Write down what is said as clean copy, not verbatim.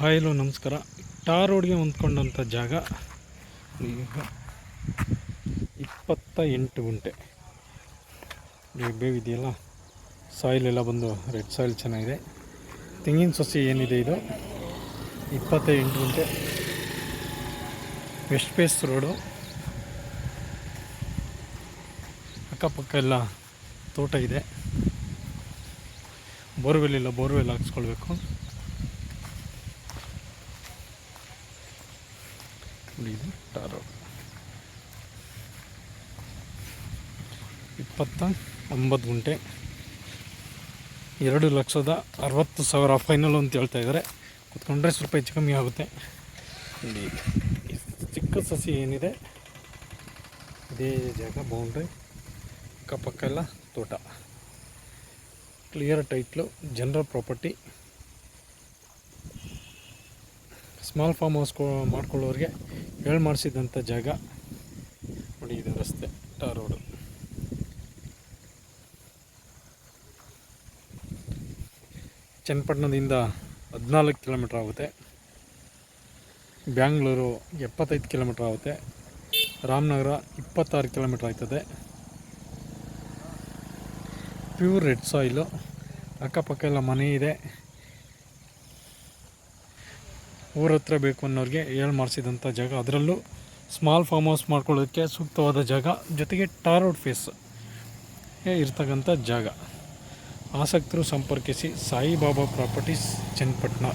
Hi ನಮಸ್ಕಾರ. ಟಾರ್ ರೋಡ್ಗೆ ಹೊಂದ್ಕೊಂಡಂಥ ಜಾಗ ಈಗ 28 ಗುಂಟೆ. ಈಗ ಬೇವಿದೆಯಲ್ಲ, ಸಾಯಿಲ್ ಎಲ್ಲ ಬಂದು ರೆಡ್ ಸಾಯಿಲ್ ಚೆನ್ನಾಗಿದೆ. ತೆಂಗಿನ ಸಸಿ ಏನಿದೆ ಇದು 28 ಗುಂಟೆ. ವೆಸ್ಟ್ ಫೇಸ್ ರೋಡು, ಅಕ್ಕಪಕ್ಕ ಎಲ್ಲ ತೋಟ ಇದೆ. ಬೋರ್ವೆಲ್ ಇಲ್ಲ, ಬೋರ್ವೆಲ್ ಹಾಕ್ಸ್ಕೊಳ್ಬೇಕು. ಇದು ಟಾರ್ ರೋಡ್ 29 ಗುಂಟೆ, 2,60,000 ಫೈನಲ್ ಅಂತ ಹೇಳ್ತಾ ಇದ್ದಾರೆ. ಕೂತ್ಕೊಂಡ್ರೆ ಸ್ವಲ್ಪ ಹೆಚ್ಚು ಕಮ್ಮಿ ಆಗುತ್ತೆ. ಇಲ್ಲಿ ಚಿಕ್ಕ ಸಸಿ ಏನಿದೆ ಇದೇ ಜಾಗ, ಬೌಂಡ್ರಿ, ಅಕ್ಕಪಕ್ಕ ಎಲ್ಲ ತೋಟ, clear title, general property. Small farm house ಮಾಡ್ಕೊಳ್ಳೋರಿಗೆ ಮಾಡಿಸಿದಂಥ ಜಾಗ ನೋಡಿ. ಇದು ರಸ್ತೆ, ಟಾರ್ ರೋಡು. ಚನ್ನಪಟ್ಟಣದಿಂದ 14 ಕಿಲೋಮೀಟ್ರ್ ಆಗುತ್ತೆ. ಬ್ಯಾಂಗ್ಳೂರು 75 ಕಿಲೋಮೀಟ್ರ್ ಆಗುತ್ತೆ. ರಾಮನಗರ 26 ಕಿಲೋಮೀಟ್ರ್ ಆಯ್ತದೆ. ಪ್ಯೂರ್ ರೆಡ್ ಸಾಯಿಲು, ಅಕ್ಕಪಕ್ಕ ಎಲ್ಲ ಮನೆ ಇದೆ. ಊರ ಹತ್ರ ಬೇಕು ಅನ್ನೋರಿಗೆ ಮಾಡಿಸಿದಂಥ ಜಾಗ, ಅದರಲ್ಲೂ ಸ್ಮಾಲ್ ಫಾರ್ಮ್ ಹೌಸ್ ಮಾಡ್ಕೊಳ್ಳೋದಕ್ಕೆ ಸೂಕ್ತವಾದ ಜಾಗ, ಜೊತೆಗೆ ಟಾರ್ ರೋಡ್ ಫೇಸ್ ಇರ್ತಕ್ಕಂಥ ಜಾಗ. ಆಸಕ್ತರು ಸಂಪರ್ಕಿಸಿ. ಸಾಯಿಬಾಬಾ ಪ್ರಾಪರ್ಟೀಸ್, ಚನ್ನಪಟ್ಟಣ.